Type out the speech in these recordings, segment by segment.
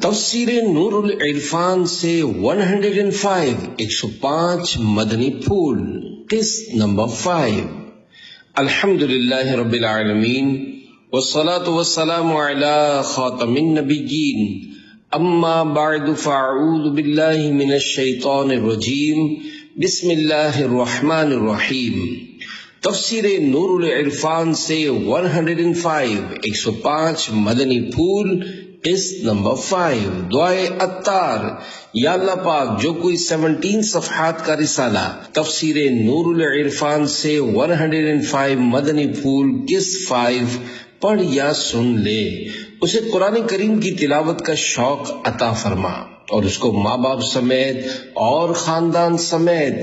تفسیر نور العرفان سے 105 مدنی پھول، قسط نمبر 5۔ الحمدللہ رب العالمین والصلاة والسلام علی خاتم النبیین، اما بعد فاعوذ باللہ من الشیطان الرجیم، بسم اللہ الرحمن الرحیم۔ تفسیر نور العرفان سے 105 مدنی پھول، قسط نمبر 5۔ دعائے عطار۔ یا اللہ پاک، جو کوئی 17 صفحات کا رسالہ تفسیر نور العرفان سے 105 مدنی پھول قسط 5 پڑھ یا سن لے، اسے قرآن کریم کی تلاوت کا شوق عطا فرما اور اس کو ماں باپ سمیت اور خاندان سمیت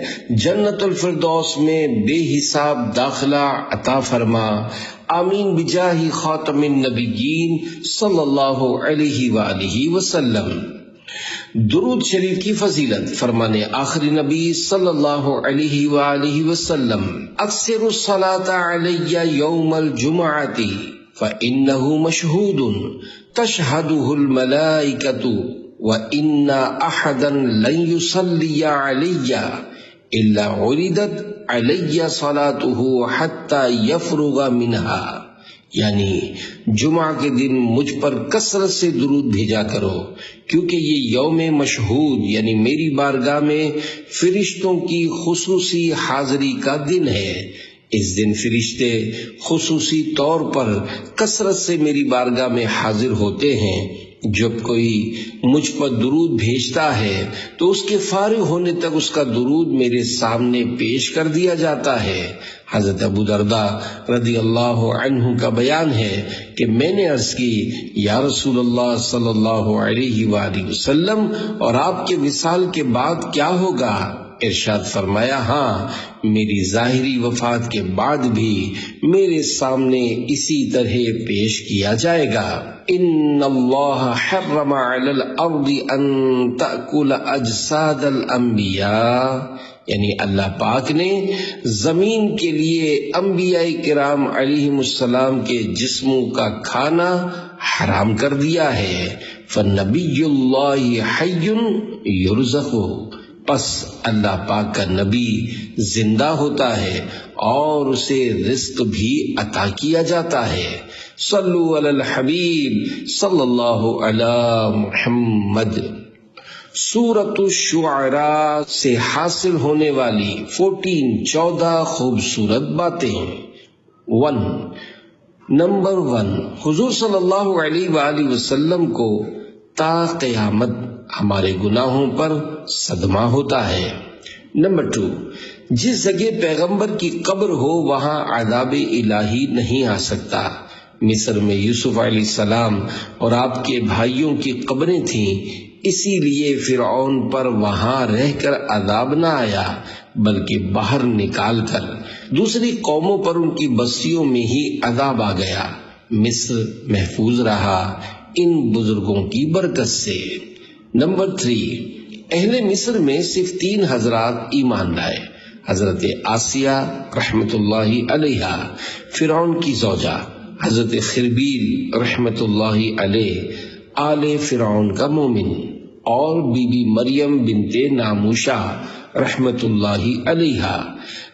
جنت الفردوس میں بے حساب داخلہ عطا فرما، آمین بجاہ خاتم النبیین صلی اللہ علیہ وآلہ وسلم۔ درود شریف کی فضیلت۔ فرمانے آخری نبی صلی اللہ علیہ وآلہ وسلم، اکثر الصلاۃ علی یوم الجمعۃ فإنہ مشہود تشہدہ الملائکۃ وَإِنَّ أَحَدًا لَن يُصَلِّيَ عَلَيَّ إِلَّا عُرِضَتْ عَلَيَّ صَلَاتُهُ حَتَّى يَفْرُغَ مِنْهَا، یعنی جمعہ کے دن مجھ پر کثرت سے درود بھیجا کرو، کیونکہ یہ یوم مشہود یعنی میری بارگاہ میں فرشتوں کی خصوصی حاضری کا دن ہے۔ اس دن فرشتے خصوصی طور پر کثرت سے میری بارگاہ میں حاضر ہوتے ہیں۔ جب کوئی مجھ پر درود بھیجتا ہے تو اس کے فارغ ہونے تک اس کا درود میرے سامنے پیش کر دیا جاتا ہے۔ حضرت ابو درداء رضی اللہ عنہ کا بیان ہے کہ میں نے عرض کی، یا رسول اللہ صلی اللہ علیہ وآلہ وسلم، اور آپ کے وصال کے بعد کیا ہوگا؟ ارشاد فرمایا، ہاں، میری ظاہری وفات کے بعد بھی میرے سامنے اسی طرح پیش کیا جائے گا۔ ان اللہ حرم علی الارض ان تأکل اجساد الانبیاء، یعنی اللہ پاک نے زمین کے لیے انبیاء کرام علیہم السلام کے جسموں کا کھانا حرام کر دیا ہے۔ فنبی اللہ حی یرزق، پس اللہ پاک کا نبی زندہ ہوتا ہے اور اسے رزق بھی عطا کیا جاتا ہے۔ صلو علی الحبیب صلی اللہ علی محمد۔ سورۃ الشعراء سے حاصل ہونے والی 14 خوبصورت باتیں۔ 1، نمبر 1، حضور صلی اللہ علیہ وآلہ وسلم کو تا قیامت ہمارے گناہوں پر صدمہ ہوتا ہے۔ نمبر 2، جس جگہ پیغمبر کی قبر ہو وہاں عذاب الہی نہیں آ سکتا۔ مصر میں یوسف علیہ السلام اور آپ کے بھائیوں کی قبریں تھیں، اسی لیے فرعون پر وہاں رہ کر عذاب نہ آیا بلکہ باہر نکال کر دوسری قوموں پر ان کی بستیوں میں ہی عذاب آ گیا۔ مصر محفوظ رہا ان بزرگوں کی برکت سے۔ نمبر 3، اہل مصر میں صرف 3 حضرات ایمان لائے، حضرت آسیہ رحمت اللہ علیہا فرعون کی زوجہ، حضرت خربیل رحمت اللہ علیہ آل فرعون کا مومن، اور بی بی مریم بنت ناموشہ رحمت اللہ علیہا،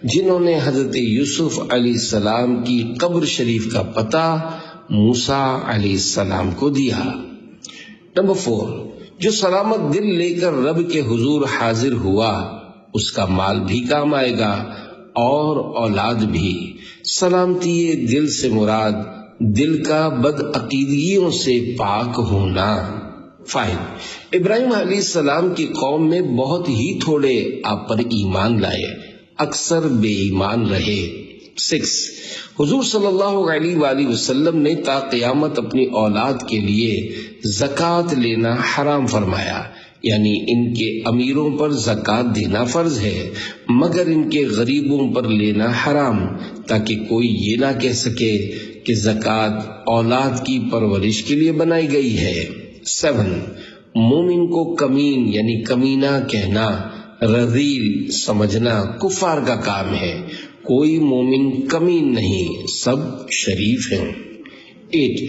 جنہوں نے حضرت یوسف علیہ السلام کی قبر شریف کا پتہ موسیٰ علیہ السلام کو دیا۔ نمبر 4، جو سلامت دل لے کر رب کے حضور حاضر ہوا اس کا مال بھی کام آئے گا اور اولاد بھی۔ سلامتی دل سے مراد دل کا بدعقیدگیوں سے پاک ہونا۔ 5، ابراہیم علیہ السلام کی قوم میں بہت ہی تھوڑے آپ پر ایمان لائے، اکثر بے ایمان رہے۔ 6، حضور صلی اللہ علیہ وآلہ وسلم نے تا قیامت اپنی اولاد کے لیے زکوٰۃ لینا حرام فرمایا، یعنی ان کے امیروں پر زکوٰۃ دینا فرض ہے مگر ان کے غریبوں پر لینا حرام، تاکہ کوئی یہ نہ کہہ سکے کہ زکوٰۃ اولاد کی پرورش کے لیے بنائی گئی ہے۔ 7، مومن کو کمین یعنی کمینہ کہنا، رذیل سمجھنا کفار کا کام ہے۔ کوئی مومن کمین نہیں، سب شریف ہیں۔ 8،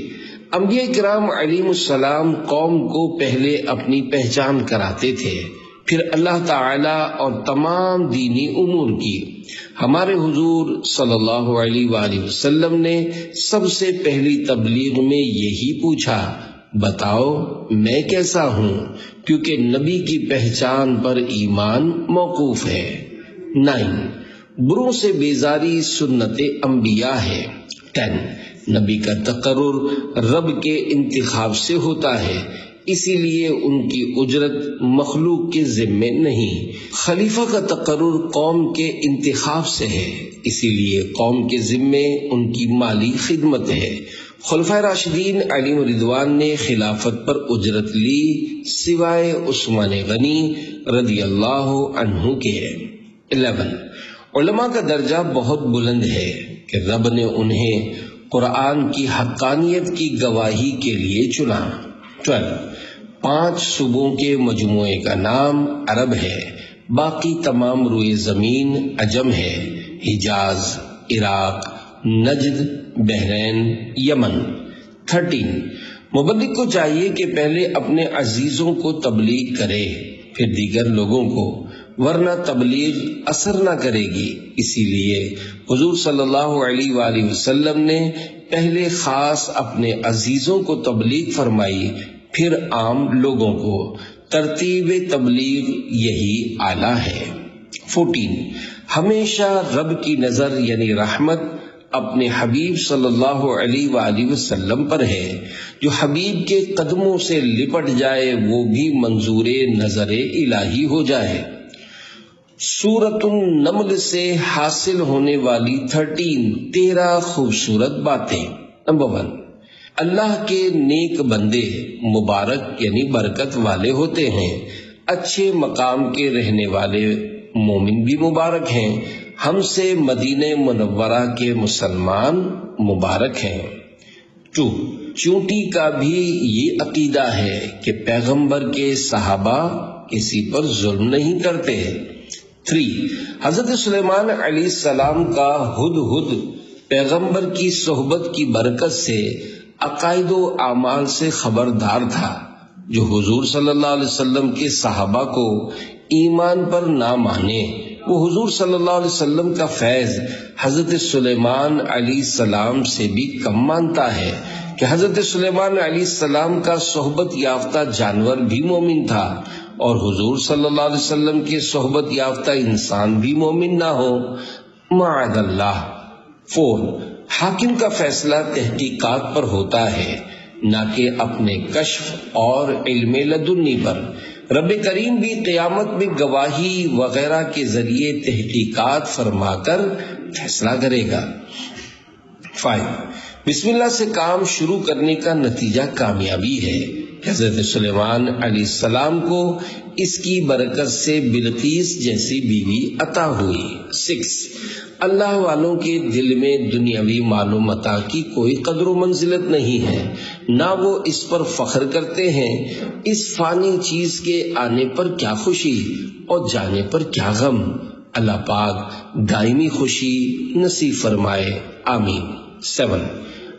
انبیاء کرام علیہ السلام قوم کو پہلے اپنی پہچان کراتے تھے، پھر اللہ تعالی اور تمام دینی امور کی۔ ہمارے حضور صلی اللہ علیہ وآلہ وسلم نے سب سے پہلی تبلیغ میں یہی پوچھا، بتاؤ میں کیسا ہوں، کیونکہ نبی کی پہچان پر ایمان موقوف ہے۔ 9 بروں سے بیزاری سنت انبیاء ہے۔ 10 نبی کا تقرر رب کے انتخاب سے ہوتا ہے، اسی لیے ان کی اجرت مخلوق کے ذمے نہیں۔ خلیفہ کا تقرر قوم کے انتخاب سے ہے، اسی لیے قوم کے ذمے ان کی مالی خدمت ہے۔ خلفائے راشدین علیہ رضوان نے خلافت پر اجرت لی سوائے عثمان غنی رضی اللہ عنہ کے۔ 11 علماء کا درجہ بہت بلند ہے کہ رب نے انہیں قرآن کی حقانیت کی گواہی کے لیے چنا۔ 12 5 صوبوں کے مجموعے کا نام عرب ہے، باقی تمام روئے زمین عجم ہے، حجاز، عراق، نجد، بحرین، یمن۔ 13 مبلغ کو چاہیے کہ پہلے اپنے عزیزوں کو تبلیغ کرے، پھر دیگر لوگوں کو، ورنہ تبلیغ اثر نہ کرے گی۔ اسی لیے حضور صلی اللہ علیہ وآلہ وسلم نے پہلے خاص اپنے عزیزوں کو تبلیغ فرمائی، پھر عام لوگوں کو۔ ترتیب تبلیغ یہی اعلیٰ ہے۔ 14 ہمیشہ رب کی نظر یعنی رحمت اپنے حبیب صلی اللہ علیہ وآلہ وسلم پر ہے، جو حبیب کے قدموں سے لپٹ جائے وہ بھی منظور نظر الہی ہو جائے۔ سورۃ النمل سے حاصل ہونے والی 13 خوبصورت باتیں۔ نمبر 1 اللہ کے نیک بندے مبارک یعنی برکت والے ہوتے ہیں، اچھے مقام کے رہنے والے مومن بھی مبارک ہیں، ہم سے مدینہ منورہ کے مسلمان مبارک ہیں۔ 2 چونٹی کا بھی یہ عقیدہ ہے کہ پیغمبر کے صحابہ کسی پر ظلم نہیں کرتے۔ 3 حضرت سلیمان علیہ السلام کا ہدہد پیغمبر کی صحبت کی برکت سے عقائد و اعمال سے خبردار تھا، جو حضور صلی اللہ علیہ وسلم کے صحابہ کو ایمان پر نہ مانے، وہ حضور صلی اللہ علیہ وسلم کا فیض حضرت سلیمان علیہ السلام سے بھی کم مانتا ہے کہ حضرت سلیمان علیہ السلام کا صحبت یافتہ جانور بھی مومن تھا، اور حضور صلی اللہ علیہ وسلم کے صحبت یافتہ انسان بھی مومن نہ ہو، معاذ اللہ۔ 4 حاکم کا فیصلہ تحقیقات پر ہوتا ہے، نہ کہ اپنے کشف اور علم لدنی پر۔ رب کریم بھی قیامت میں گواہی وغیرہ کے ذریعے تحقیقات فرما کر فیصلہ کرے گا۔ 5 بسم اللہ سے کام شروع کرنے کا نتیجہ کامیابی ہے۔ حضرت سلیمان علیہ السلام کو اس کی برکت سے بلقیس جیسی بیوی عطا ہوئی۔ 6 اللہ والوں کے دل میں دنیاوی مال و متاع کی کوئی قدر و منزلت نہیں ہے، نہ وہ اس پر فخر کرتے ہیں۔ اس فانی چیز کے آنے پر کیا خوشی اور جانے پر کیا غم۔ اللہ پاک دائمی خوشی نصیب فرمائے، آمین۔ 7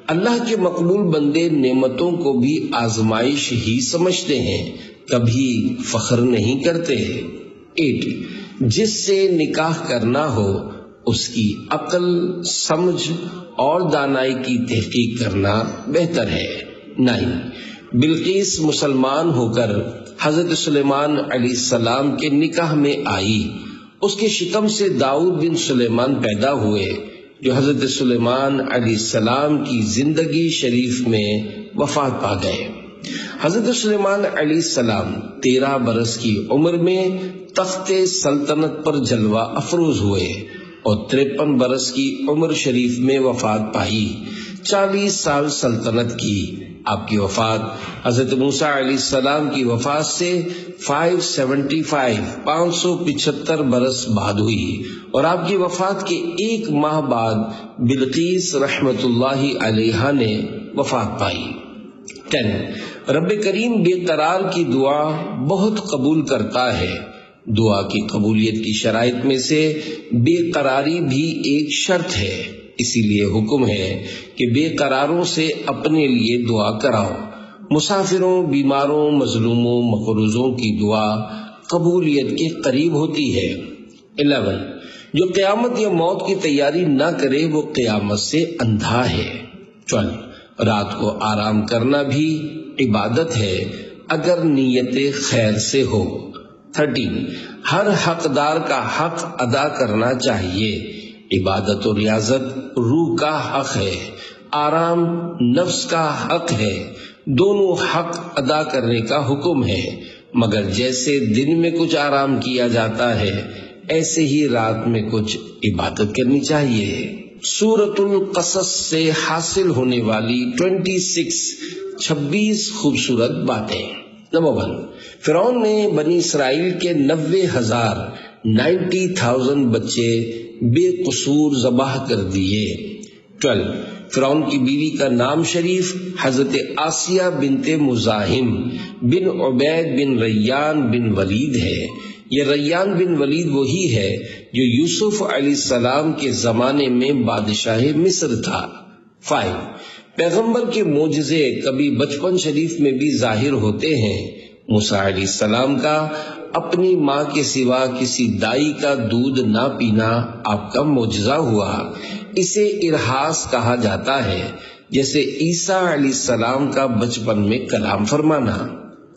اللہ کے مقبول بندے نعمتوں کو بھی آزمائش ہی سمجھتے ہیں، کبھی فخر نہیں کرتے۔ 8 جس سے نکاح کرنا ہو اس کی عقل، سمجھ اور دانائی کی تحقیق کرنا بہتر ہے۔ 9 بلقیس مسلمان ہو کر حضرت سلیمان علیہ السلام کے نکاح میں آئی، اس کے شکم سے داؤد بن سلیمان پیدا ہوئے، جو حضرت سلیمان علیہ السلام کی زندگی شریف میں وفات پا گئے۔ حضرت سلیمان علیہ السلام 13 برس کی عمر میں تخت سلطنت پر جلوہ افروز ہوئے اور 53 برس کی عمر شریف میں وفات پائی۔ 40 سال سلطنت کی۔ آپ کی وفات حضرت موسیٰ علیہ السلام کی وفات سے 575 برس بعد ہوئی، اور آپ کی وفات کے 1 ماہ بعد بلقیس رحمت اللہ علیہا نے وفات پائی۔ 10 رب کریم بے قرار کی دعا بہت قبول کرتا ہے۔ دعا کی قبولیت کی شرائط میں سے بے قراری بھی ایک شرط ہے، اسی لیے حکم ہے کہ بے قراروں سے اپنے لیے دعا کراؤ۔ مسافروں، بیماروں، مظلوموں، مقروضوں کی دعا قبولیت کے قریب ہوتی ہے۔ 11 جو قیامت یا موت کی تیاری نہ کرے وہ قیامت سے اندھا ہے۔ 12 رات کو آرام کرنا بھی عبادت ہے اگر نیت خیر سے ہو۔ 13 ہر حقدار کا حق ادا کرنا چاہیے۔ عبادت و ریاضت روح کا حق ہے، آرام نفس کا حق ہے، دونوں حق ادا کرنے کا حکم ہے، مگر جیسے دن میں کچھ آرام کیا جاتا ہے ایسے ہی رات میں کچھ عبادت کرنی چاہیے۔ سورۃ القصص سے حاصل ہونے والی 26 خوبصورت باتیں۔ نمبر 1 فرعون نے بنی اسرائیل کے 90,000 بچے بے قصور ذبح کر دیے۔ 12 فرعون کی بیوی کا نام شریف حضرت آسیہ بنت مزاحم بن عبید بن ریان بن ولید ہے۔ یہ ریان بن ولید وہی ہے جو یوسف علیہ السلام کے زمانے میں بادشاہ مصر تھا۔ 5 پیغمبر کے معجزے کبھی بچپن شریف میں بھی ظاہر ہوتے ہیں۔ موسیٰ علیہ السلام کا اپنی ماں کے سوا کسی دائی کا دودھ نہ پینا آپ کا معجزہ ہوا، اسے ارحاس کہا جاتا ہے، جیسے عیسیٰ علیہ السلام کا بچپن میں کلام فرمانا۔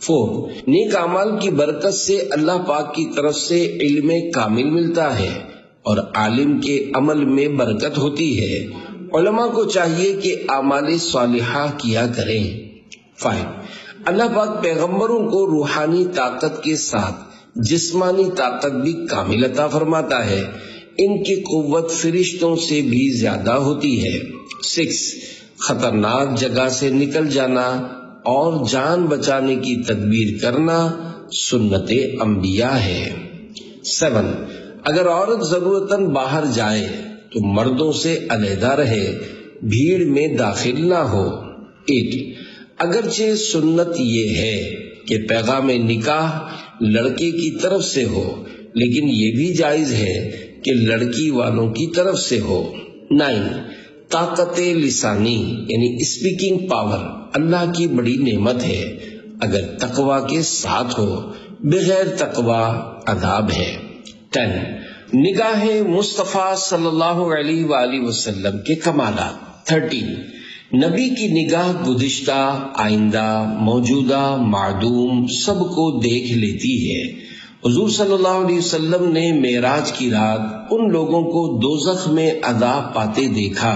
4 نیک اعمال کی برکت سے اللہ پاک کی طرف سے علم کامل ملتا ہے اور عالم کے عمل میں برکت ہوتی ہے۔ علماء کو چاہیے کہ اعمال صالحہ کیا کریں۔ 5 اللہ پاک پیغمبروں کو روحانی طاقت کے ساتھ جسمانی طاقت بھی کامل عطا فرماتا ہے، ان کی قوت فرشتوں سے بھی زیادہ ہوتی ہے۔ 6 خطرناک جگہ سے نکل جانا اور جان بچانے کی تدبیر کرنا سنت انبیاء ہے۔ 7 اگر عورت ضرورتاً باہر جائے تو مردوں سے علیحدہ رہے، بھیڑ میں داخل نہ ہو۔ 8 اگرچہ سنت یہ ہے کہ پیغام نکاح لڑکے کی طرف سے ہو، لیکن یہ بھی جائز ہے کہ لڑکی والوں کی طرف سے ہو۔ 9 طاقت لسانی یعنی اسپیکنگ پاور اللہ کی بڑی نعمت ہے، اگر تقوی کے ساتھ ہو، بغیر تقوی عذاب ہے۔ 10 نگاہ مصطفیٰ صلی اللہ علیہ وآلہ وسلم کے کمالات۔ 13 نبی کی نگاہ گزشتہ، آئندہ، موجودہ، معدوم سب کو دیکھ لیتی ہے۔ حضور صلی اللہ علیہ وسلم نے معراج کی رات ان لوگوں کو دوزخ میں عذاب پاتے دیکھا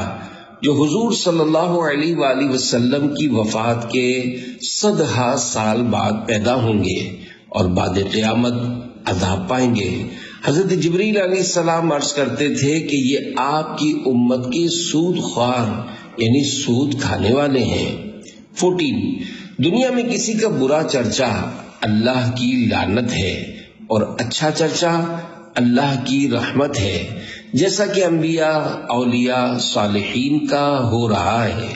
جو حضور صلی اللہ علیہ وآلہ وسلم کی وفات کے 100 سال بعد پیدا ہوں گے اور بعد قیامت عذاب پائیں گے۔ حضرت جبریل علیہ السلام عرض کرتے تھے کہ یہ آپ کی امت کے سود خوار یعنی سود کھانے والے ہیں۔ 14 دنیا میں کسی کا برا چرچا اللہ کی لعنت ہے اور اچھا چرچا اللہ کی رحمت ہے، جیسا کہ انبیاء، اولیاء، صالحین کا ہو رہا ہے،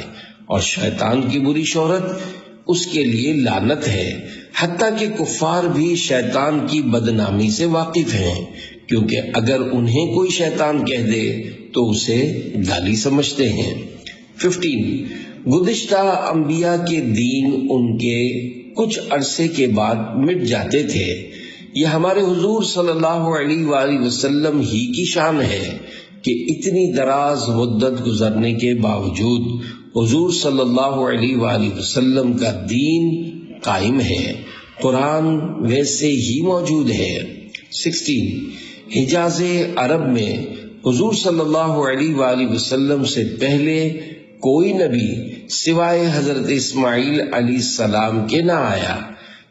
اور شیطان کی بری شہرت اس کے لیے لعنت ہے، حتیٰ کہ کفار بھی شیطان کی بدنامی سے واقف ہیں، کیونکہ اگر انہیں کوئی شیطان کہہ دے تو اسے گالی سمجھتے ہیں۔ 15 گزشتہ انبیاء کے دین ان کے کچھ عرصے کے بعد مٹ جاتے تھے، یہ ہمارے حضور صلی اللہ علیہ وآلہ وسلم ہی کی شان ہے کہ اتنی دراز مدت گزرنے کے باوجود حضور صلی اللہ علیہ وآلہ وسلم کا دین قائم ہے، قرآن ویسے ہی موجود ہے۔ 16 حجاز عرب میں حضور صلی اللہ علیہ وآلہ وسلم سے پہلے کوئی نبی سوائے حضرت اسماعیل علیہ السلام کے نہ آیا۔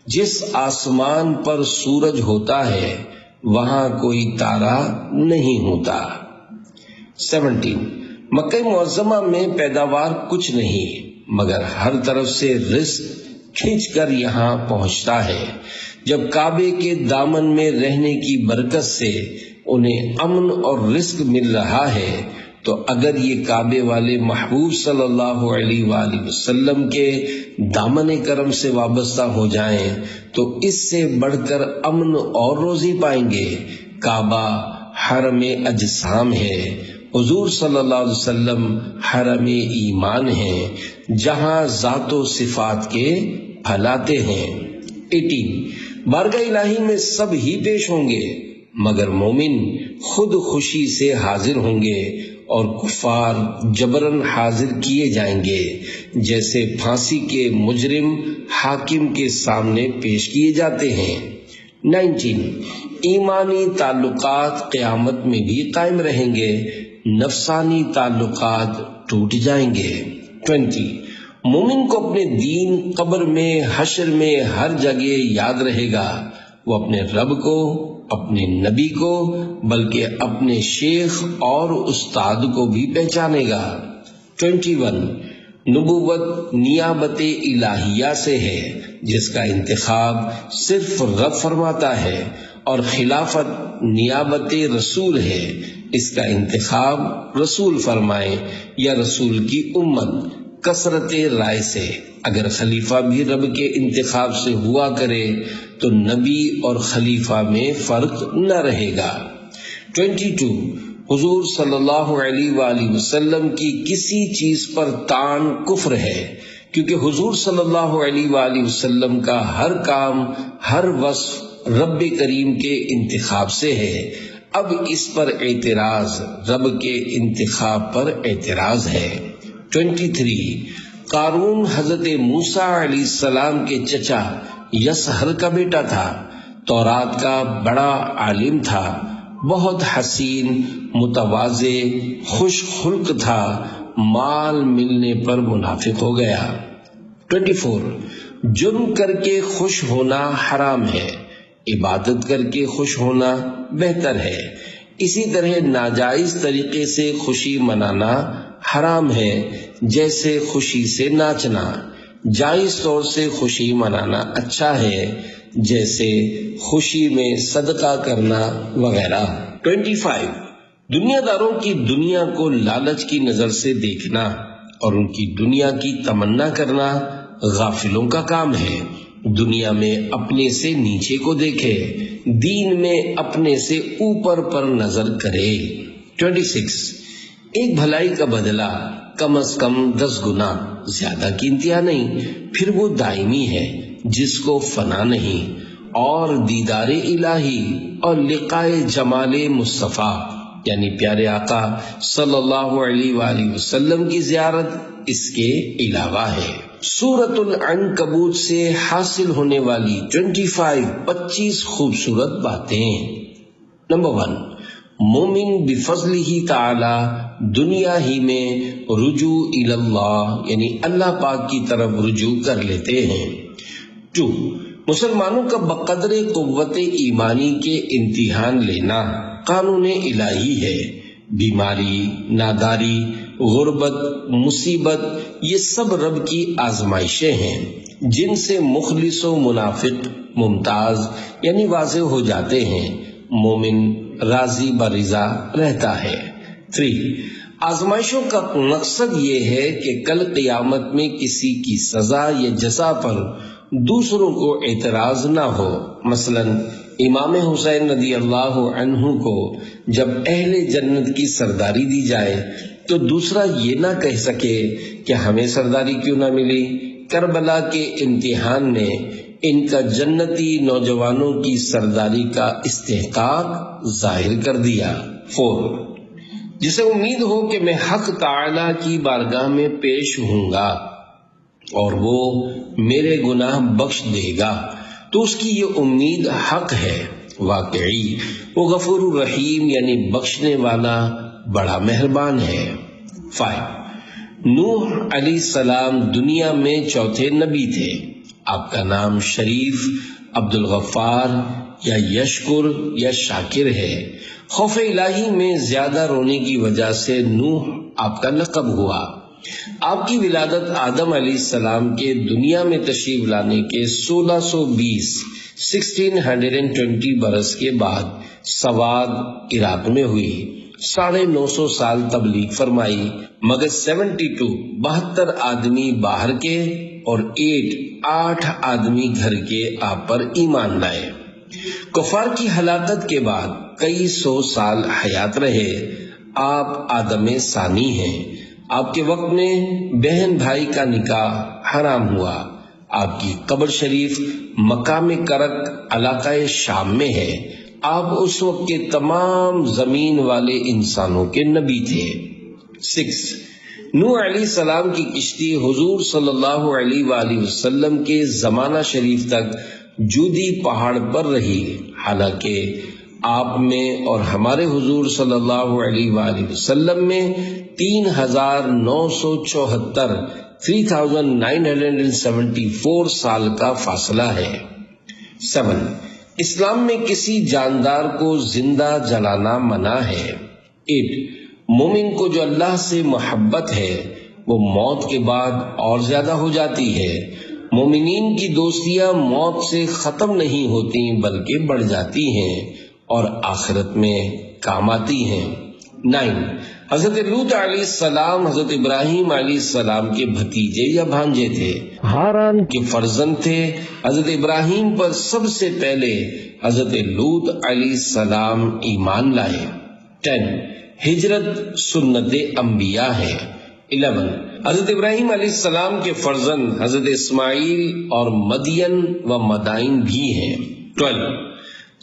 جس آسمان پر سورج ہوتا ہے وہاں کوئی تارا نہیں ہوتا۔ 17 مکہ معظمہ میں پیداوار کچھ نہیں مگر ہر طرف سے رزق کھینچ کر یہاں پہنچتا ہے۔ جب کعبے کے دامن میں رہنے کی برکت سے انہیں امن اور رزق مل رہا ہے تو اگر یہ کعبے والے محبوب صلی اللہ علیہ وآلہ وسلم کے دامن کرم سے وابستہ ہو جائیں تو اس سے بڑھ کر امن اور روزی پائیں گے۔ کعبہ حرم اجسام ہے، حضور صلی اللہ علیہ وسلم حرم ایمان ہیں جہاں ذات و صفات کے پھیلاتے ہیں۔ 18 بارگاہ الہی میں سب ہی پیش ہوں گے مگر مومن خود خوشی سے حاضر ہوں گے اور کفار جبرن حاضر کیے جائیں گے، جیسے پھانسی کے مجرم حاکم کے سامنے پیش کیے جاتے ہیں۔ 19 ایمانی تعلقات قیامت میں بھی قائم رہیں گے، نفسانی تعلقات ٹوٹ جائیں گے۔ 20 مومن کو اپنے دین قبر میں، حشر میں، ہر جگہ یاد رہے گا۔ وہ اپنے رب کو، اپنے نبی کو، بلکہ اپنے شیخ اور استاد کو بھی پہچانے گا۔ 21 نبوت نیابت الہیہ سے ہے جس کا انتخاب صرف رب فرماتا ہے، اور خلافت نیابت رسول ہے، اس کا انتخاب رسول فرمائے یا رسول کی امت کثرت رائے سے۔ اگر خلیفہ بھی رب کے انتخاب سے ہوا کرے تو نبی اور خلیفہ میں فرق نہ رہے گا۔ 22 حضور صلی اللہ علیہ وآلہ وسلم کی کسی چیز پر طعن کفر ہے، کیونکہ حضور صلی اللہ علیہ وآلہ وسلم کا ہر کام، ہر وصف رب کریم کے انتخاب سے ہے۔ اب اس پر اعتراض رب کے انتخاب پر اعتراض ہے۔ 23 قارون حضرت موسیٰ علیہ السلام کے چچا یسہر کا بیٹا تھا، تورات کا بڑا عالم تھا، بہت حسین، متواضع، خوش خلق تھا، مال ملنے پر منافق ہو گیا۔ 24 جرم کر کے خوش ہونا حرام ہے، عبادت کر کے خوش ہونا بہتر ہے۔ اسی طرح ناجائز طریقے سے خوشی منانا حرام ہے، جیسے خوشی سے ناچنا۔ جائز طور سے خوشی منانا اچھا ہے، جیسے خوشی میں صدقہ کرنا وغیرہ۔ 25 دنیا داروں کی دنیا کو لالچ کی نظر سے دیکھنا اور ان کی دنیا کی تمنا کرنا غافلوں کا کام ہے۔ دنیا میں اپنے سے نیچے کو دیکھے، دین میں اپنے سے اوپر پر نظر کرے۔ 26 ایک بھلائی کا بدلہ کم از کم 10 گنا، زیادہ کی انتہا نہیں، پھر وہ دائمی ہے جس کو فنا نہیں، اور دیدار الہی اور لقائے جمال مصطفیٰ یعنی پیارے آقا صلی اللہ علیہ وآلہ وسلم کی زیارت اس کے علاوہ ہے۔ سورۃ العنکبوت سے حاصل ہونے والی 25 خوبصورت باتیں۔ نمبر 1 مومن بفضلہ تعالی دنیا ہی میں رجوع اللہ یعنی اللہ پاک کی طرف رجوع کر لیتے ہیں۔ 2 مسلمانوں کا بقدر قوت ایمانی کے امتحان لینا قانون الہی ہے۔ بیماری، ناداری، غربت، مصیبت، یہ سب رب کی آزمائشیں ہیں جن سے مخلص و منافق ممتاز یعنی واضح ہو جاتے ہیں۔ مومن راضی برضا رہتا ہے۔ 3 آزمائشوں کا مقصد یہ ہے کہ کل قیامت میں کسی کی سزا یا جزا پر دوسروں کو اعتراض نہ ہو۔ مثلا امام حسین رضی اللہ عنہ کو جب اہل جنت کی سرداری دی جائے تو دوسرا یہ نہ کہہ سکے کہ ہمیں سرداری کیوں نہ ملی۔ کربلا کے امتحان نے ان کا جنتی نوجوانوں کی سرداری کا استحقاق ظاہر کر دیا۔ 4 جسے امید ہو کہ میں حق تعالی کی بارگاہ میں پیش ہوں گا اور وہ میرے گناہ بخش دے گا تو اس کی یہ امید حق ہے۔ واقعی وہ غفور الرحیم یعنی بخشنے والا بڑا مہربان ہے۔ 5 نوح علیہ السلام دنیا میں چوتھے نبی تھے۔ آپ کا نام شریف، عبد الغفار یا یشکر یا شاکر ہے۔ خوف الہی میں زیادہ رونے کی وجہ سے نوح آپ کا لقب ہوا۔ آپ کی ولادت آدم علیہ السلام کے دنیا میں تشریف لانے کے 1620 برس کے بعد سواد عراق میں ہوئی۔ 950 سال تبلیغ فرمائی، مگر 72 آدمی باہر کے اور 8 آدمی گھر کے آپ پر ایمان لائے۔ کفار کی ہلاکت کے بعد کئی 100 سال حیات رہے۔ آپ آدم ثانی ہیں۔ آپ کے وقت میں بہن بھائی کا نکاح حرام ہوا۔ آپ کی قبر شریف مقام کرک علاقہ شام میں ہے۔ آپ اس وقت کے تمام زمین والے انسانوں کے نبی تھے۔ 6. نوح علیہ السلام کی کشتی حضور صلی اللہ علیہ وآلہ وسلم کے زمانہ شریف تک جودی پہاڑ پر رہی، حالانکہ آپ میں اور ہمارے حضور صلی اللہ علیہ وآلہ وسلم میں 3974 سال کا فاصلہ ہے۔ 7. اسلام میں کسی جاندار کو زندہ جلانا منع ہے۔ 8. مومن کو جو اللہ سے محبت ہے وہ موت کے بعد اور زیادہ ہو جاتی ہے۔ مومنین کی دوستیاں موت سے ختم نہیں ہوتی بلکہ بڑھ جاتی ہیں اور آخرت میں کام آتی ہیں۔ 9. حضرت لوط علیہ السلام حضرت ابراہیم علیہ السلام کے بھتیجے یا بھانجے تھے، ہاران کے فرزند تھے۔ حضرت ابراہیم پر سب سے پہلے حضرت لوط علیہ السلام ایمان لائے۔ 10. ہجرت سنت انبیاء ہے۔ 11. حضرت ابراہیم علیہ السلام کے فرزند حضرت اسماعیل اور مدین و مدائن بھی ہیں۔ 12.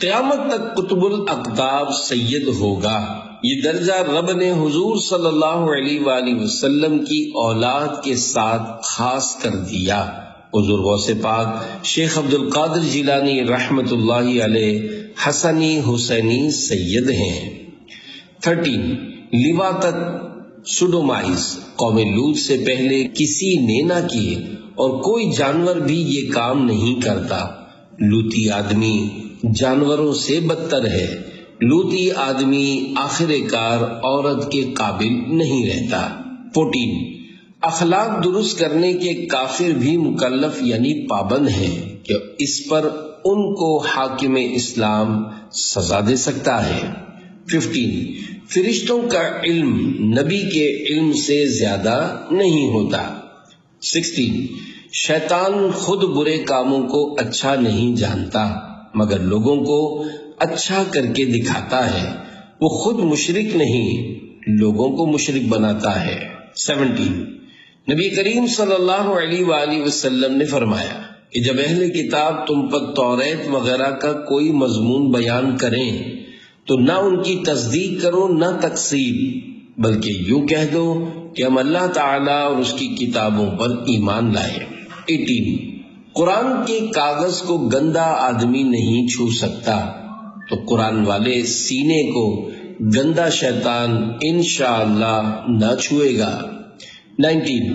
قیامت تک قطب الاقطاب سید ہوگا۔ یہ درجہ رب نے حضور صلی اللہ علیہ وآلہ وسلم کی اولاد کے ساتھ خاص کر دیا۔ حضور غوث پاک شیخ عبد القادر جیلانی رحمت اللہ علیہ حسنی حسینی سید ہیں۔ 13. لیواتت سوڈومائز قوم لوط سے پہلے کسی نے نہ کیے اور کوئی جانور بھی یہ کام نہیں کرتا۔ لوطی آدمی جانوروں سے بدتر ہے۔ لوطی آدمی آخر کار عورت کے قابل نہیں رہتا۔ 14. اخلاق درست کرنے کے کافر بھی مکلف یعنی پابند ہیں کہ اس پر ان کو حاکم اسلام سزا دے سکتا ہے۔ 15. فرشتوں کا علم نبی کے علم سے زیادہ نہیں ہوتا۔ 16. شیطان خود برے کاموں کو اچھا نہیں جانتا مگر لوگوں کو اچھا کر کے دکھاتا ہے۔ وہ خود مشرک نہیں، لوگوں کو مشرک بناتا ہے۔ 17. نبی کریم صلی اللہ علیہ وآلہ وسلم نے فرمایا کہ جب اہل کتاب تم پر توریت وغیرہ کا کوئی مضمون بیان کریں تو نہ ان کی تصدیق کرو نہ تکذیب، بلکہ یوں کہہ دو کہ ہم اللہ تعالیٰ اور اس کی کتابوں پر ایمان لائے۔ 18. قرآن کے کاغذ کو گندا آدمی نہیں چھو سکتا تو قرآن والے سینے کو گندا شیطان انشاءاللہ نہ چھوئے گا۔ 19.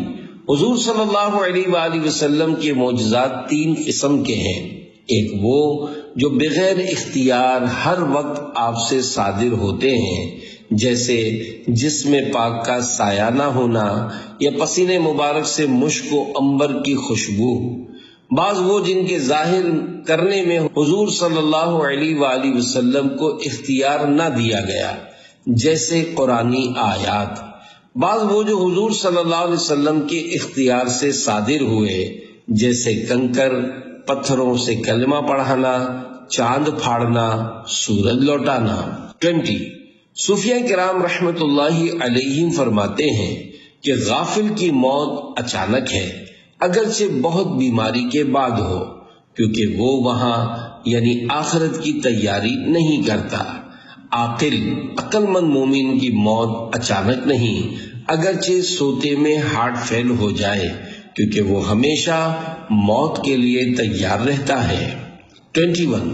حضور صلی اللہ علیہ وآلہ وسلم کے معجزات 3 قسم کے ہیں۔ ایک وہ جو بغیر اختیار ہر وقت آپ سے صادر ہوتے ہیں، جیسے جسم پاک کا سایہ نہ ہونا یا پسینے مبارک سے مشک و عنبر کی خوشبو۔ بعض وہ جن کے ظاہر کرنے میں حضور صلی اللہ علیہ وآلہ وسلم کو اختیار نہ دیا گیا، جیسے قرآنی آیات۔ بعض وہ جو حضور صلی اللہ علیہ وسلم کے اختیار سے صادر ہوئے، جیسے کنکر، پتھروں سے کلمہ پڑھانا، چاند پھاڑنا، سورج لوٹانا۔ 20. صوفیہ کرام رحمت اللہ علیہم فرماتے ہیں کہ غافل کی موت اچانک ہے، اگرچہ بہت بیماری کے بعد ہو، کیونکہ وہ وہاں یعنی آخرت کی تیاری نہیں کرتا۔ عقل مند مومن کی موت اچانک نہیں، اگرچہ سوتے میں ہارٹ فیل ہو جائے، کیونکہ وہ ہمیشہ موت کے لیے تیار رہتا ہے۔ 21.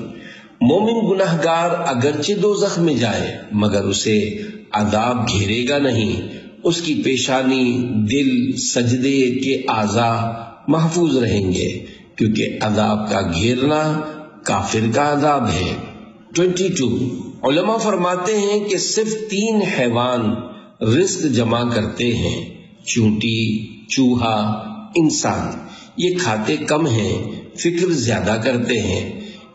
مومن گناہگار اگرچہ دوزخ میں جائے مگر اسے عذاب گھیرے گا نہیں، اس کی پیشانی، دل، سجدے کے اعضاء محفوظ رہیں گے، کیونکہ عذاب کا گھیرنا کافر کا عذاب ہے۔ 22. علماء فرماتے ہیں کہ صرف 3 حیوان رزق جمع کرتے ہیں، چونٹی، چوہا، انسان۔ یہ کھاتے کم ہیں، فکر زیادہ کرتے ہیں۔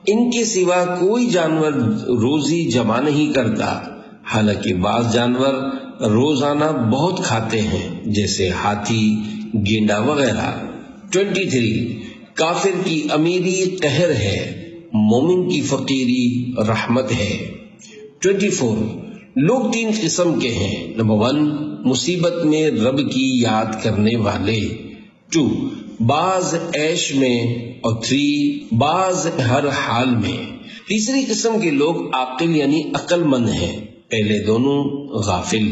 ان کے سوا کوئی جانور روزی جمع نہیں کرتا، حالانکہ بعض جانور روزانہ بہت کھاتے ہیں، جیسے ہاتھی، گینڈا وغیرہ۔ 23. کافر کی امیری قہر ہے، مومن کی فقیری رحمت ہے۔ 24. لوگ 3 قسم کے ہیں. نمبر 1 مصیبت میں رب کی یاد کرنے والے. 2 بعض عیش میں. اور 3 بعض ہر حال میں. تیسری قسم کے لوگ عاقل یعنی عقل مند ہیں، پہلے دونوں غافل.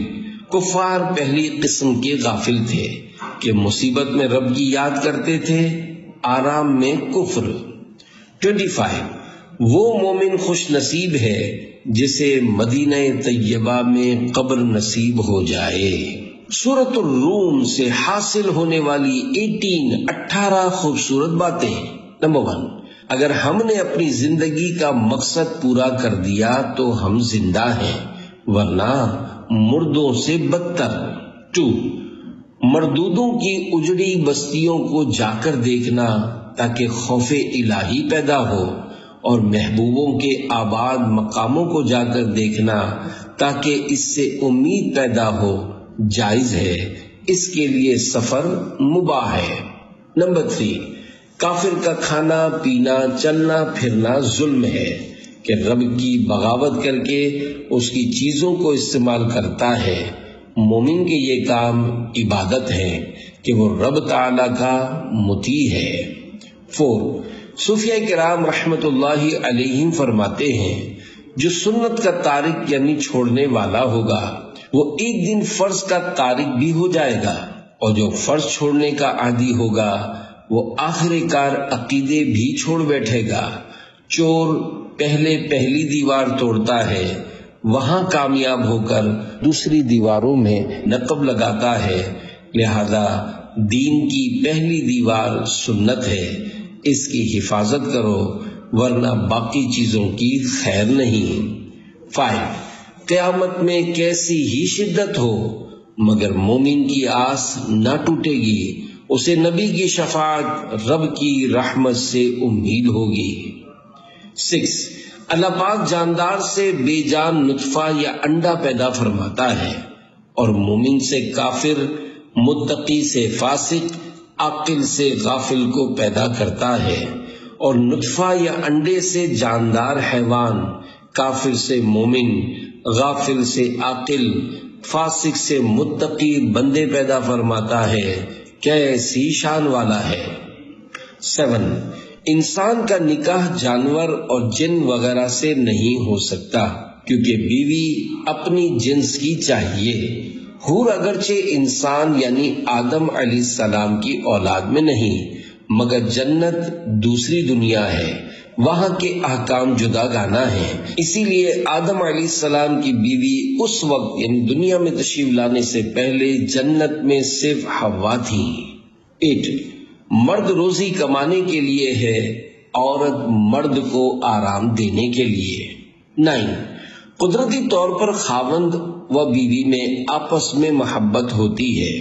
کفار پہلی قسم کے غافل تھے کہ مصیبت میں رب کی یاد کرتے تھے، آرام میں کفر. 25 وہ مومن خوش نصیب ہے جسے مدینہ طیبہ میں قبر نصیب ہو جائے. سورۃ الروم سے حاصل ہونے والی 18 خوبصورت باتیں. نمبر 1 اگر ہم نے اپنی زندگی کا مقصد پورا کر دیا تو ہم زندہ ہیں، ورنہ مردوں سے بدتر. 2 مردودوں کی اجڑی بستیوں کو جا کر دیکھنا تاکہ خوف الہی پیدا ہو، اور محبوبوں کے آباد مقاموں کو جا کر دیکھنا تاکہ اس سے امید پیدا ہو. جائز ہے، اس کے لیے سفر مباح ہے. نمبر 3 کافر کا کھانا پینا چلنا پھرنا ظلم ہے کہ رب کی بغاوت کر کے اس کی چیزوں کو استعمال کرتا ہے. مومن کے یہ کام عبادت ہے کہ وہ رب تعالی کا مطیع ہے. 4 صوفیہ کرام رحمت اللہ علیہم فرماتے ہیں جو سنت کا تارک یعنی چھوڑنے والا ہوگا وہ ایک دن فرض کا تارک بھی ہو جائے گا، اور جو فرض چھوڑنے کا عادی ہوگا وہ آخر کار عقیدے بھی چھوڑ بیٹھے گا. چور پہلی دیوار توڑتا ہے، وہاں کامیاب ہو کر دوسری دیواروں میں نقب لگاتا ہے. لہذا دین کی پہلی دیوار سنت ہے، اس کی حفاظت کرو ورنہ باقی چیزوں کی خیر نہیں. 5 قیامت میں کیسی ہی شدت ہو مگر مومن کی آس نہ ٹوٹے گی، اسے نبی کی شفاعت رب کی رحمت سے امید ہوگی. 6 اللہ پاک جاندار سے بے جان نطفہ یا انڈا پیدا فرماتا ہے، اور مومن سے کافر، متقی سے فاسق، عاقل سے غافل کو پیدا کرتا ہے، اور نطفہ یا انڈے سے جاندار حیوان، کافر سے مومن، غافل سے عاقل، فاسق سے متقی بندے پیدا فرماتا ہے. کیسی شان والا ہے. 7 انسان کا نکاح جانور اور جن وغیرہ سے نہیں ہو سکتا کیونکہ بیوی اپنی جنس کی چاہیے. حور اگرچہ انسان یعنی آدم علیہ السلام کی اولاد میں نہیں، مگر جنت دوسری دنیا ہے، وہاں کے احکام جدا گانا ہیں. اسی لیے آدم علیہ السلام کی بیوی اس وقت یعنی دنیا میں تشریف لانے سے پہلے جنت میں صرف حوا تھی. 8 مرد روزی کمانے کے لیے ہے، عورت مرد کو آرام دینے کے لیے. 9 قدرتی طور پر خاوند و بیوی میں آپس میں محبت ہوتی ہے،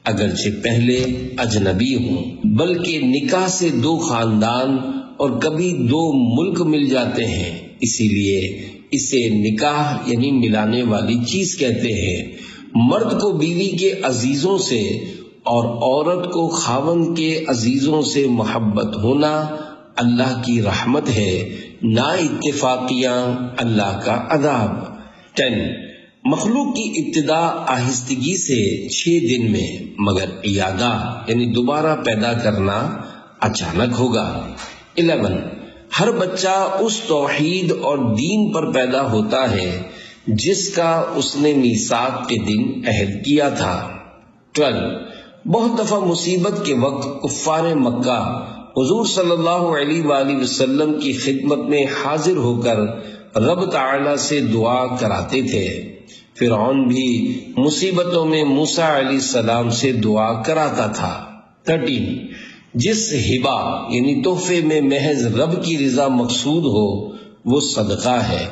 اگرچہ پہلے اجنبی ہوں، بلکہ نکاح سے 2 خاندان اور کبھی 2 ملک مل جاتے ہیں، اسی لیے اسے نکاح یعنی ملانے والی چیز کہتے ہیں. مرد کو بیوی کے عزیزوں سے اور عورت کو خاوند کے عزیزوں سے محبت ہونا اللہ کی رحمت ہے، نا اتفاقیاں اللہ کا عذاب. 10 مخلوق کی ابتدا آہستگی سے 6 دن میں، مگر اعادہ یعنی دوبارہ پیدا کرنا اچانک ہوگا. 11 ہر بچہ اس توحید اور دین پر پیدا ہوتا ہے جس کا اس نے میثاق کے دن عہد کیا تھا. 12 بہت دفعہ مصیبت کے وقت کفار مکہ حضور صلی اللہ علیہ وآلہ وسلم کی خدمت میں حاضر ہو کر رب تعالی سے دعا کراتے تھے. فرعون بھی مصیبتوں میں موسیٰ علیہ السلام سے دعا کراتا تھا. 13 جس ہبہ یعنی تحفے میں محض رب کی رضا مقصود ہو وہ صدقہ ہے،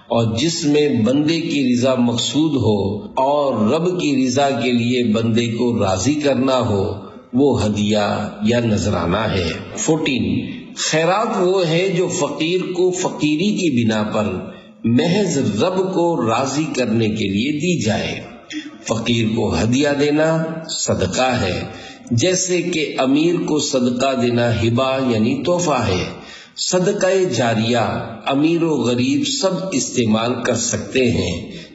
اور جس میں بندے کی رضا مقصود ہو اور رب کی رضا کے لیے بندے کو راضی کرنا ہو وہ ہدیہ یا نذرانہ ہے. 14 خیرات وہ ہے جو فقیر کو فقیری کی بنا پر محض رب کو راضی کرنے کے لیے دی جائے. فقیر کو ہدیہ دینا صدقہ ہے، جیسے کہ امیر کو صدقہ دینا ہبہ یعنی تحفہ ہے. صدقہ جاریہ امیر و غریب سب استعمال کر سکتے ہیں،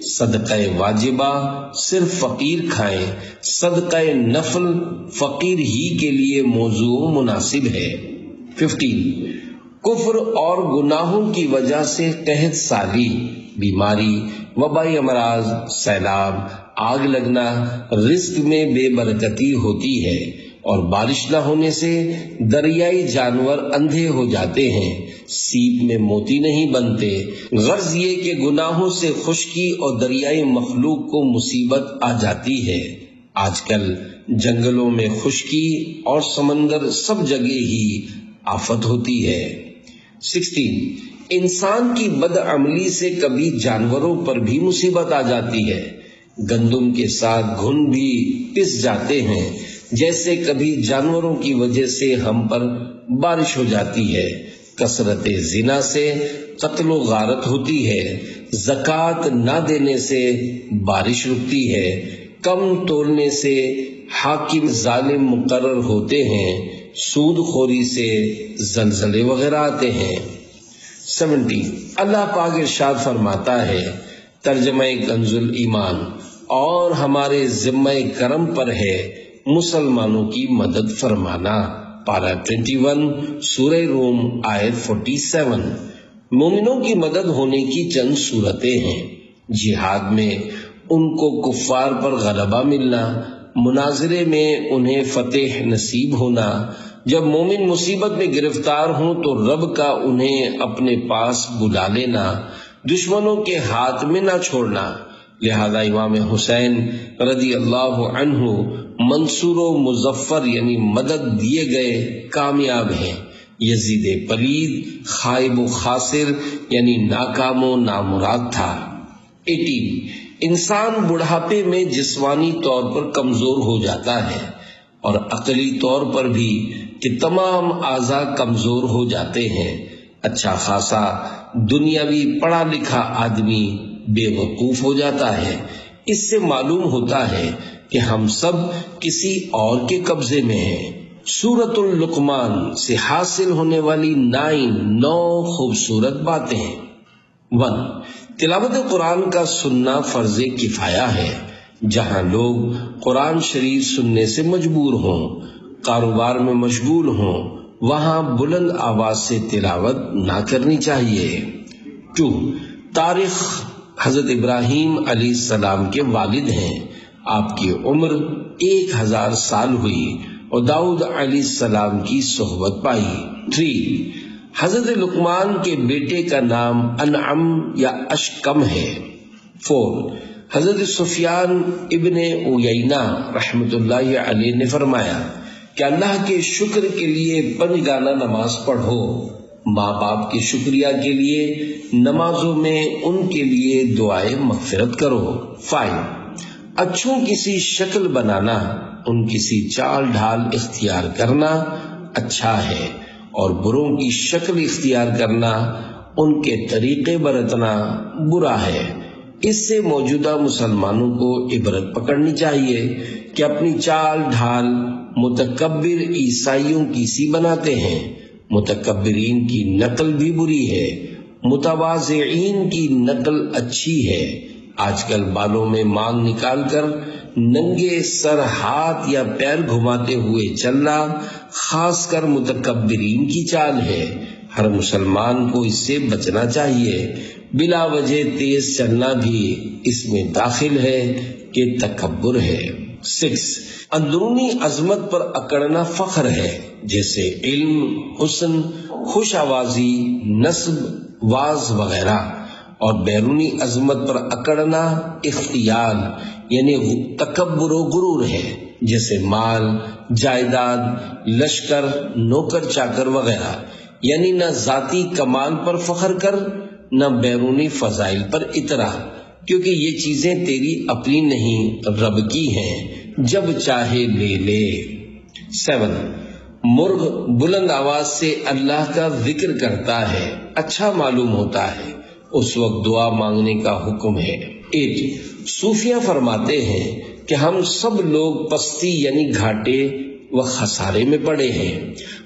صدقہ واجبہ صرف فقیر کھائیں، صدقہ نفل فقیر ہی کے لیے موضوع مناسب ہے۔ 15 کفر اور گناہوں کی وجہ سے قحط سالی، بیماری، وبائی امراض، سیلاب، آگ لگنا، رزق میں بے برکتی ہوتی ہے، اور بارش نہ ہونے سے دریائی جانور اندھے ہو جاتے ہیں، سیپ میں موتی نہیں بنتے۔ غرض یہ کہ گناہوں سے خشکی اور دریائی مخلوق کو مصیبت آ جاتی ہے۔ آج کل جنگلوں میں خشکی اور سمندر سب جگہ ہی آفت ہوتی ہے۔ 16 انسان کی بدعملی سے کبھی جانوروں پر بھی مصیبت آ جاتی ہے، گندم کے ساتھ گھن بھی پس جاتے ہیں، جیسے کبھی جانوروں کی وجہ سے ہم پر بارش ہو جاتی ہے، کثرت زنا سے قتل و غارت ہوتی ہے، زکوٰۃ نہ دینے سے بارش رکتی ہے، کم تولنے سے حاکم ظالم مقرر ہوتے ہیں، سود خوری سے زلزلے وغیرہ آتے ہیں۔ 17 اللہ پاک ارشاد فرماتا ہے، ترجمہ کنز الایمان، اور ہمارے ذمہ کرم پر ہے مسلمانوں کی مدد فرمانا، پارہ 21 سورہ روم آیت 47۔ مومنوں کی مدد ہونے کی چند صورتیں ہیں: جہاد میں ان کو کفار پر غلبہ ملنا، مناظرے میں انہیں فتح نصیب ہونا، جب مومن مصیبت میں گرفتار ہوں تو رب کا انہیں اپنے پاس بلا لینا، دشمنوں کے ہاتھ میں نہ چھوڑنا۔ لہذا امام حسین رضی اللہ عنہ منصور و مظفر یعنی مدد دیے گئے کامیاب ہیں، یزید پلید خائب و خاسر یعنی ناکام و نامراد تھا۔ 18 انسان بڑھاپے میں جسمانی طور پر کمزور ہو جاتا ہے اور عقلی طور پر بھی کہ تمام اعضاء کمزور ہو جاتے ہیں۔ اچھا خاصا دنیاوی پڑھا لکھا آدمی بے وقوف ہو جاتا ہے۔ اس سے معلوم ہوتا ہے کہ ہم سب کسی اور کے قبضے میں ہیں۔ سورۃ اللقمان سے حاصل ہونے والی 9 خوبصورت باتیں۔ 1 تلاوت قرآن کا سننا فرض کفایہ ہے۔ جہاں لوگ قرآن شریف سننے سے مجبور ہوں، کاروبار میں مشغول ہوں، وہاں بلند آواز سے تلاوت نہ کرنی چاہیے۔ 2 تاریخ حضرت ابراہیم علیہ السلام کے والد ہیں، آپ کی عمر 1000 سال ہوئی اور داؤد علیہ السلام کی صحبت پائی۔ 3 حضرت لقمان کے بیٹے کا نام انعم یا اشکم ہے۔ 4 حضرت سفیان ابن عیینہ رحمۃ اللہ علیہ نے فرمایا کہ اللہ کے شکر کے لیے 5 گانا نماز پڑھو، ماں باپ کے شکریہ کے لیے نمازوں میں ان کے لیے دعائے مغفرت کرو۔ 5 اچھوں کسی شکل بنانا، ان کسی چال ڈھال اختیار کرنا اچھا ہے، اور بروں کی شکل اختیار کرنا، ان کے طریقے برتنا برا ہے۔ اس سے موجودہ مسلمانوں کو عبرت پکڑنی چاہیے کہ اپنی چال ڈھال متکبر عیسائیوں کی سی بناتے ہیں۔ متکبرین کی نقل بھی بری ہے، متواضعین کی نقل اچھی ہے۔ آج کل بالوں میں مانگ نکال کر ننگے سر ہاتھ یا پیر گھماتے ہوئے چلنا خاص کر متکبرین کی چال ہے۔ ہر مسلمان کو اس سے بچنا چاہیے۔ بلا وجہ تیز چلنا بھی اس میں داخل ہے کہ تکبر ہے۔ 6 اندرونی عظمت پر اکڑنا فخر ہے، جیسے علم، حسن، خوش آوازی، نسب، واز وغیرہ، اور بیرونی عظمت پر اکڑنا اختیال یعنی تکبر و غرور ہے، جیسے مال، جائیداد، لشکر، نوکر چاکر وغیرہ، یعنی نہ ذاتی کمال پر فخر کر نہ بیرونی فضائل پر اترا، کیونکہ یہ چیزیں تیری اپنی نہیں رب کی ہیں، جب چاہے لے لے۔ 7 مرغ بلند آواز سے اللہ کا ذکر کرتا ہے، اچھا معلوم ہوتا ہے، اس وقت دعا مانگنے کا حکم ہے۔ 8 صوفیہ فرماتے ہیں کہ ہم سب لوگ پستی یعنی گھاٹے و خسارے میں پڑے ہیں۔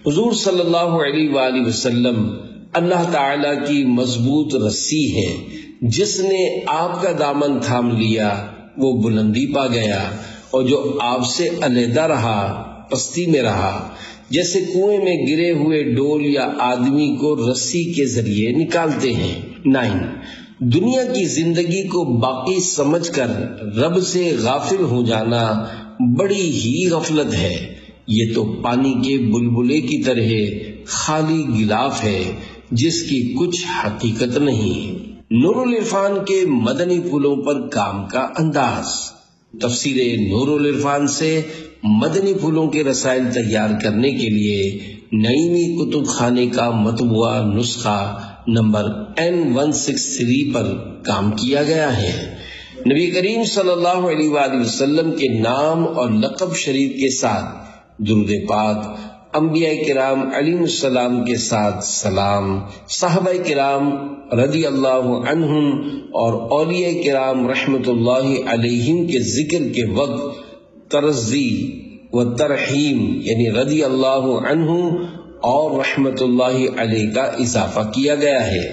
حضور صلی اللہ علیہ وآلہ وسلم اللہ تعالی کی مضبوط رسی ہے، جس نے آپ کا دامن تھام لیا وہ بلندی پا گیا، اور جو آپ سے علیحدہ رہا پستی میں رہا، جیسے کنویں میں گرے ہوئے ڈول یا آدمی کو رسی کے ذریعے نکالتے ہیں۔ 9، دنیا کی زندگی کو باقی سمجھ کر رب سے غافل ہو جانا بڑی ہی غفلت ہے۔ یہ تو پانی کے بلبلے کی طرح خالی غلاف ہے جس کی کچھ حقیقت نہیں۔ نور العرفان کے مدنی پھولوں پر کام کا انداز۔ تفسیر نور العرفان سے مدنی پھولوں کے رسائل تیار کرنے کے لیے نعیمی کتب خانے کا مطبوعہ نسخہ نمبر N163 پر کام کیا گیا ہے۔ نبی کریم صلی اللہ علیہ وآلہ وسلم کے نام اور لقب شریف کے ساتھ درود پاک، انبیاء کرام علیہ السلام کے ساتھ سلام، صحابہ کرام رضی اللہ عنہم اور اولیاء کرام رحمت اللہ علیہم کے ذکر کے وقت ترضی و ترحیم یعنی رضی اللہ عنہ اور رحمت اللہ علیہ کا اضافہ کیا گیا ہے۔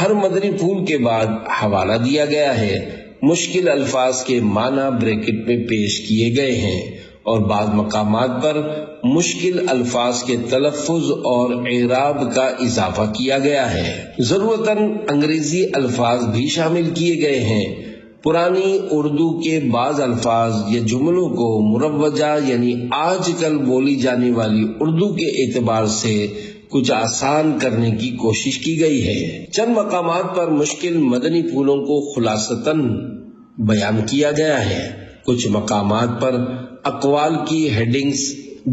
ہر مدنی پھول کے بعد حوالہ دیا گیا ہے۔ مشکل الفاظ کے معنی بریکٹ میں پیش کیے گئے ہیں، اور بعض مقامات پر مشکل الفاظ کے تلفظ اور اعراب کا اضافہ کیا گیا ہے۔ ضرورتاً انگریزی الفاظ بھی شامل کیے گئے ہیں۔ پرانی اردو کے بعض الفاظ یا جملوں کو مروجہ یعنی آج کل بولی جانے والی اردو کے اعتبار سے کچھ آسان کرنے کی کوشش کی گئی ہے۔ چند مقامات پر مشکل مدنی پھولوں کو خلاصتاً بیان کیا گیا ہے۔ کچھ مقامات پر اقوال کی ہیڈنگز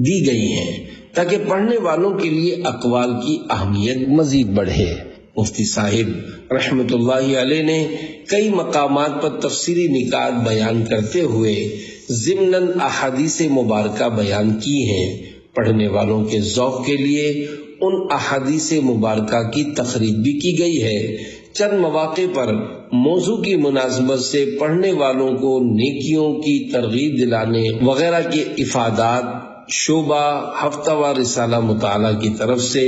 دی گئی ہیں تاکہ پڑھنے والوں کے لیے اقوال کی اہمیت مزید بڑھے۔ مفتی صاحب رحمت اللہ علیہ نے کئی مقامات پر تفسیری نکات بیان کرتے ہوئے ضمناً احادیث مبارکہ بیان کی ہیں۔ پڑھنے والوں کے ذوق کے لیے ان احادیث مبارکہ کی تخریج بھی کی گئی ہے۔ چند مواقع پر موضوع کی مناسبت سے پڑھنے والوں کو نیکیوں کی ترغیب دلانے وغیرہ کے افادات شعبہ ہفتہ وار رسالہ مطالعہ کی طرف سے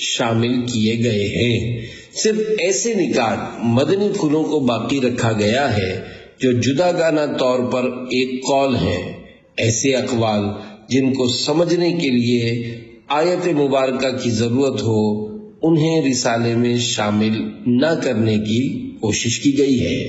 شامل کیے گئے ہیں۔ صرف ایسے نکات مدنی پھولوں کو باقی رکھا گیا ہے جو جداگانہ طور پر ایک قول ہیں۔ ایسے اقوال جن کو سمجھنے کے لیے آیت مبارکہ کی ضرورت ہو، انہیں رسالے میں شامل نہ کرنے کی کوشش کی گئی ہے۔